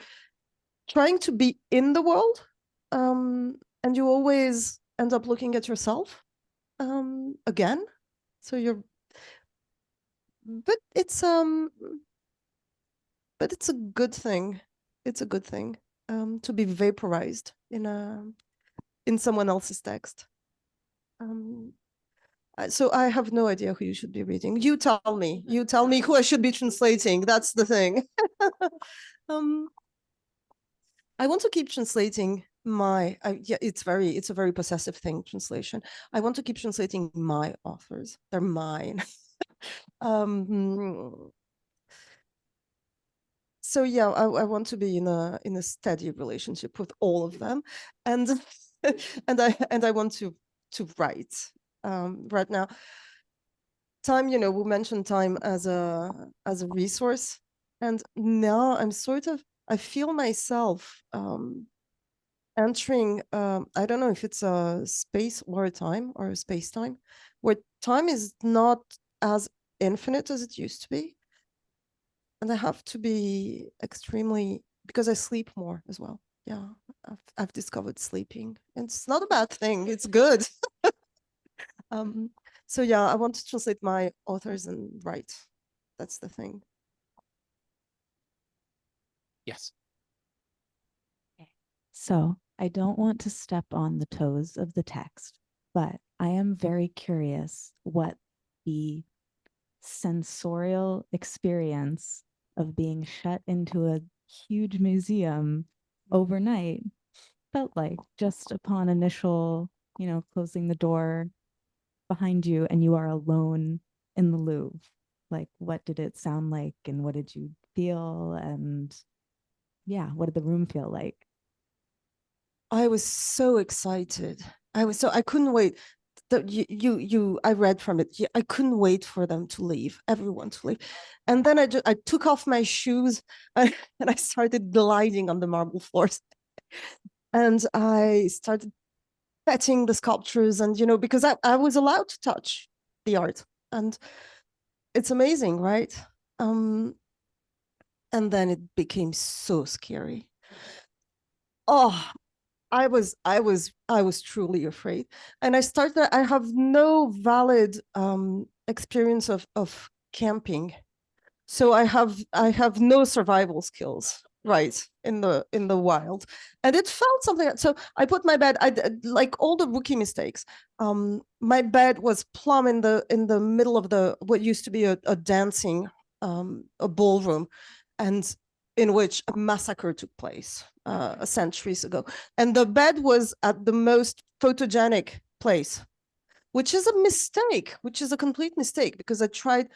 trying to be in the world, and you always end up looking at yourself again. So but it's a good thing. It's a good thing to be vaporized in someone else's text. So I have no idea who you should be reading. You tell me. You tell me who I should be translating. That's the thing. I want to keep translating yeah, it's a very possessive thing, translation. I want to keep translating my authors. They're mine. So yeah, I want to be in a steady relationship with all of them, and and I want to write. Right now, time, you know, we mentioned time as a resource, and now I'm sort of, I feel myself entering, I don't know if it's a space or a time or a space time, where time is not as infinite as it used to be. And I have to be extremely, because I sleep more as well. Yeah, I've discovered sleeping. And it's not a bad thing, it's good. So yeah, I want to translate my authors and write. That's the thing. Yes. So I don't want to step on the toes of the text, but I am very curious what the sensorial experience of being shut into a huge museum overnight felt like, just upon initial, you know, closing the door behind you and you are alone in the Louvre. Like, what did it sound like and what did you feel? And yeah, what did the room feel like? I was so excited. I couldn't wait. I read from it. I couldn't wait for them to leave, everyone to leave. And then I took off my shoes and I started gliding on the marble floors. And I started petting the sculptures, and, you know, because I was allowed to touch the art, and it's amazing, right? And then it became so scary. Oh, I was truly afraid. And I have no valid experience of camping. So I have no survival skills, right, in the wild. And it felt something. So I put my bed, like all the rookie mistakes. My bed was plumb in the middle of what used to be a dancing a ballroom, and in which a massacre took place centuries ago. And the bed was at the most photogenic place, which is a mistake, which is a complete mistake, because I tried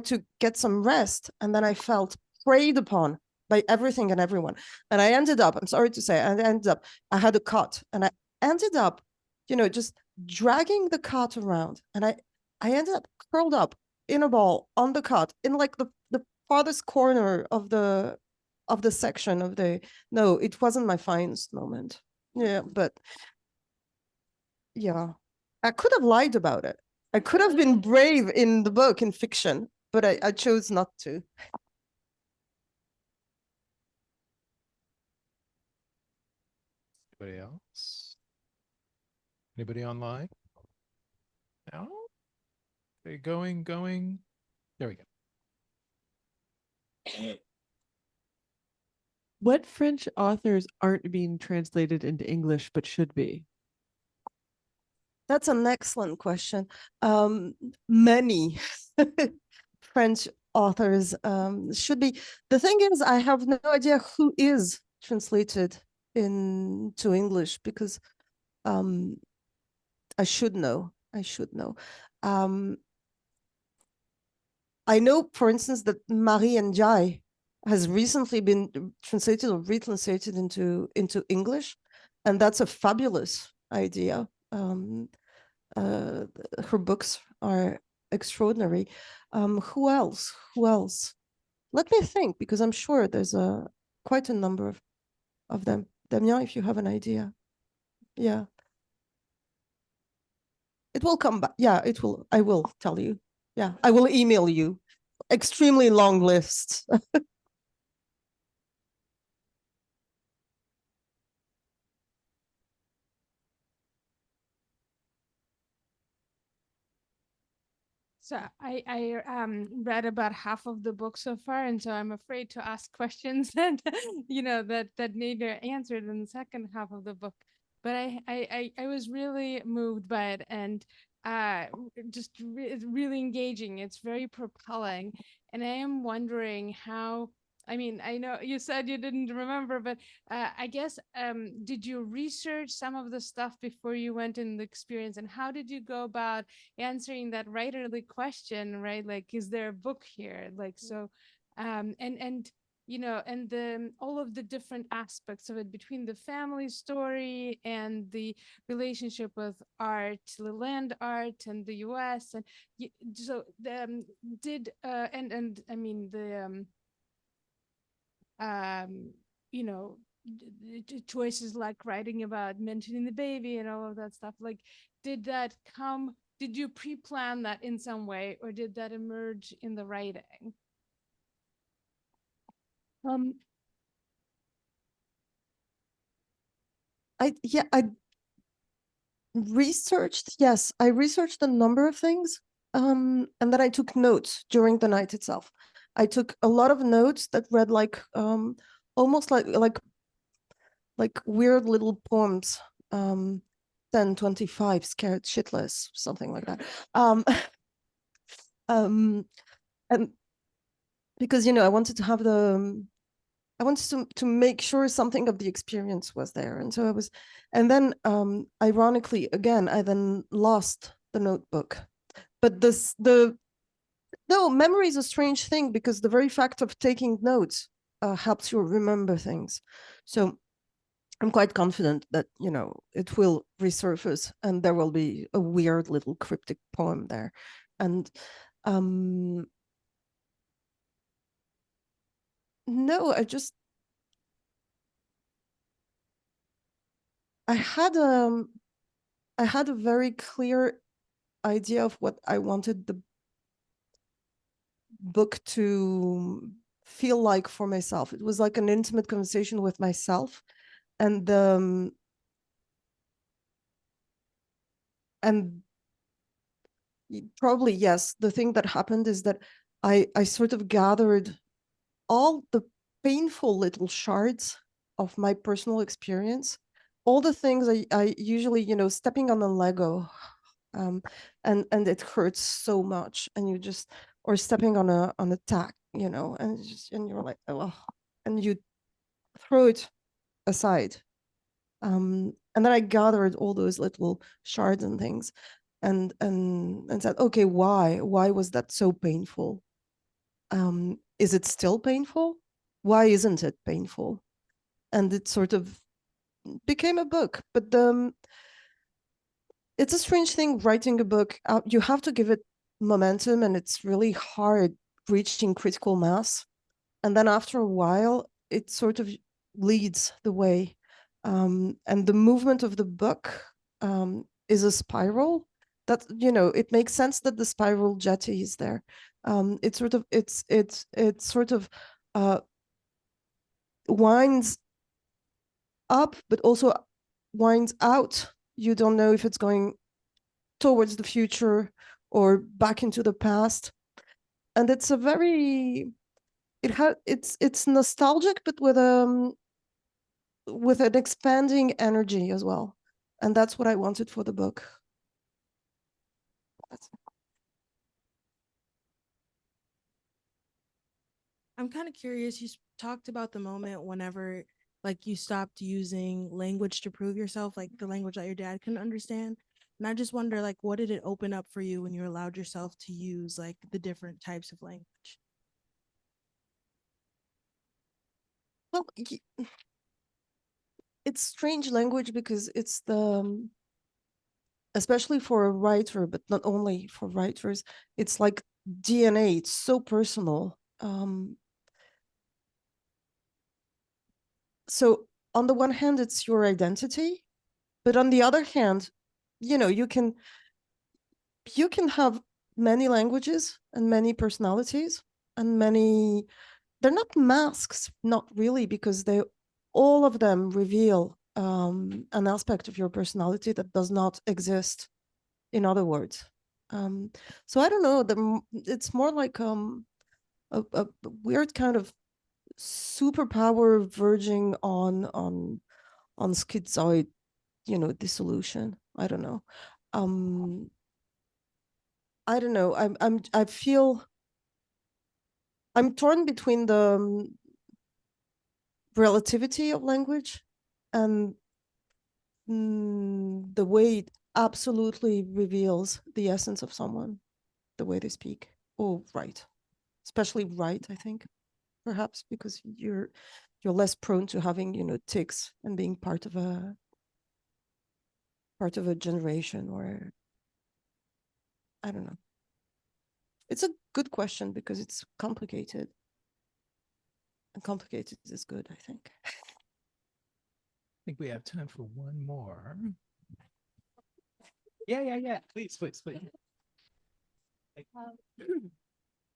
to get some rest, and then I felt preyed upon by everything and everyone. And I ended up, I'm sorry to say, I had a cot, and I ended up, you know, just dragging the cot around. And I ended up curled up in a ball on the cot in like the farthest corner of the section of the, no, it wasn't my finest moment. Yeah, but yeah. I could have lied about it. I could have been brave in the book, in fiction, but I chose not to. Anybody else? Anybody online? No? Okay, going. There we go. What French authors aren't being translated into English but should be? That's an excellent question. Many French authors should be. The thing is, I have no idea who is translated into English, because I should know. I know, for instance, that Marie and Jai has recently been translated or retranslated into English, and that's a fabulous idea. Her books are extraordinary. Who else? Let me think, because I'm sure there's quite a number of them. Damien, if you have an idea. Yeah. It will come back. Yeah, it will. I will tell you. Yeah, I will email you. Extremely long list. So I read about half of the book so far, and so I'm afraid to ask questions that that need answered in the second half of the book. But I was really moved by it, and it's really engaging. It's very propelling, and I am wondering how. I mean, I know you said you didn't remember, but I guess did you research some of the stuff before you went in the experience, and how did you go about answering that writerly question, right? Like, is there a book here? Like, so, and and the all of the different aspects of it between the family story and the relationship with art, the land art, and the U.S. And so, did and I mean the you know choices like writing about mentioning the baby and all of that stuff, like did you pre-plan that in some way, or did that emerge in the writing? I researched, yes, I researched a number of things. And then I took notes during the night itself. I took a lot of notes that read like almost like weird little poems. 1025 scared shitless, something like that. And because I wanted to have I wanted to make sure something of the experience was there. And so and then ironically, again, I then lost the notebook. But no, memory is a strange thing, because the very fact of taking notes helps you remember things. So I'm quite confident that, it will resurface and there will be a weird little cryptic poem there. And no, I had a very clear idea of what I wanted the book to feel like for myself. It was like an intimate conversation with myself, and probably, yes, the thing that happened is that I sort of gathered all the painful little shards of my personal experience, all the things I usually, stepping on a Lego, and it hurts so much, and you just, or stepping on a tack, and you're like, oh, and you throw it aside. And then I gathered all those little shards and things, and said, okay, why was that so painful? Is it still painful? Why isn't it painful? And it sort of became a book. But it's a strange thing writing a book. You have to give it momentum, and it's really hard reaching critical mass. And then after a while, it sort of leads the way. And the movement of the book is a spiral. That, it makes sense that the spiral jetty is there. It sort of winds up, but also winds out. You don't know if it's going towards the future or back into the past. And it's a very, it's nostalgic, but with an expanding energy as well. And that's what I wanted for the book. I'm kind of curious. You talked about the moment whenever, like, you stopped using language to prove yourself, like the language that your dad couldn't understand. And I just wonder, like, what did it open up for you when you allowed yourself to use, like, the different types of language? Well, it's strange language because it's especially for a writer, but not only for writers, it's like DNA. It's so personal. So on the one hand, it's your identity, but on the other hand, you can have many languages and many personalities and they're not masks, not really, because all of them reveal an aspect of your personality that does not exist in other words. So I don't know, it's more like a weird kind of superpower verging on schizoid, dissolution. I don't know. I don't know. I feel I'm torn between the relativity of language and the way it absolutely reveals the essence of someone, the way they speak. Oh, right. Especially right, I think, perhaps because you're less prone to having, tics and being part of a generation, or I don't know. It's a good question because it's complicated. And complicated is good, I think. I think we have time for one more. Yeah. Please.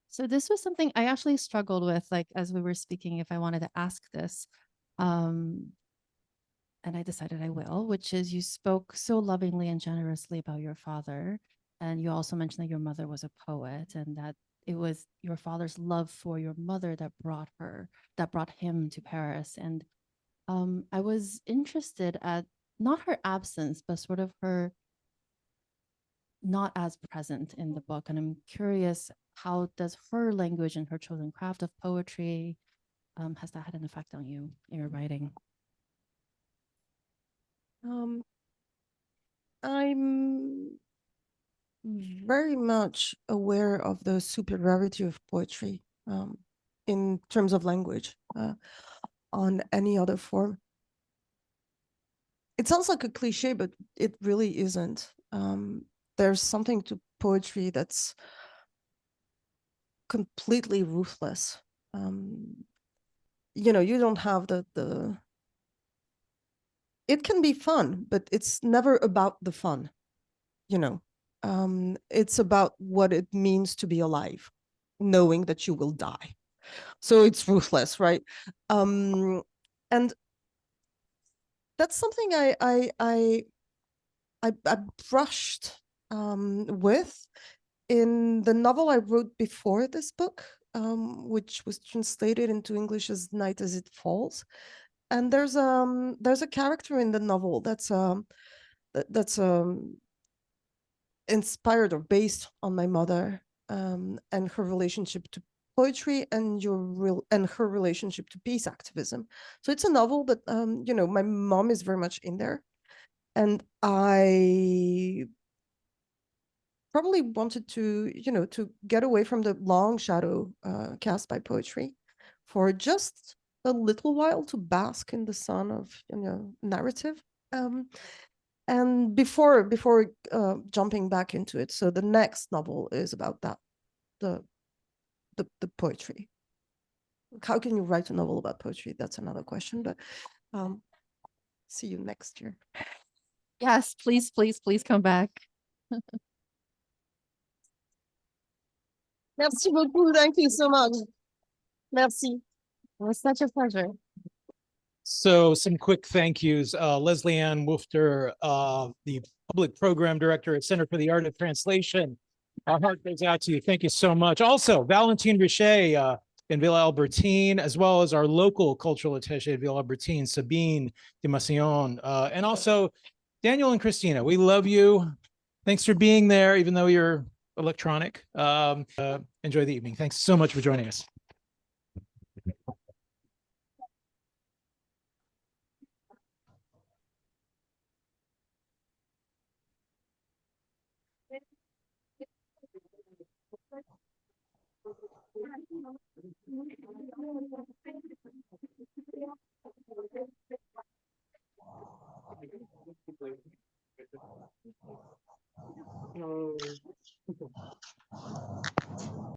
So this was something I actually struggled with, like, as we were speaking, if I wanted to ask this. And I decided I will, which is you spoke so lovingly and generously about your father. And you also mentioned that your mother was a poet and that it was your father's love for your mother that brought him to Paris. And I was interested at not her absence, but sort of her not as present in the book. And I'm curious, how does her language and her chosen craft of poetry, has that had an effect on you in your writing? I'm very much aware of the superiority of poetry in terms of language on any other form. It sounds like a cliche, but it really isn't. There's something to poetry that's completely ruthless. You don't have the it can be fun, but it's never about the fun. It's about what it means to be alive, knowing that you will die. So it's ruthless, right? And that's something I brushed with in the novel I wrote before this book, which was translated into English as Night as It Falls. And there's a character in the novel that's inspired or based on my mother and her relationship to poetry and her relationship to peace activism. So it's a novel, but my mom is very much in there, and I probably wanted to get away from the long shadow cast by poetry for just a little while to bask in the sun of narrative. And before jumping back into it, so the next novel is about that, the poetry. How can you write a novel about poetry? That's another question, but see you next year. Yes, please come back. Merci beaucoup. Thank you so much. Merci. It was such a pleasure. So some quick thank yous. Leslie Ann Woofter, the Public Program Director at Center for the Art of Translation. Our heart goes out to you. Thank you so much. Also, Valentine Richet in Villa Albertine, as well as our local cultural attaché at Villa Albertine, Sabine de Massillon, and also Daniel and Christina. We love you. Thanks for being there, even though you're electronic. Enjoy the evening. Thanks so much for joining us.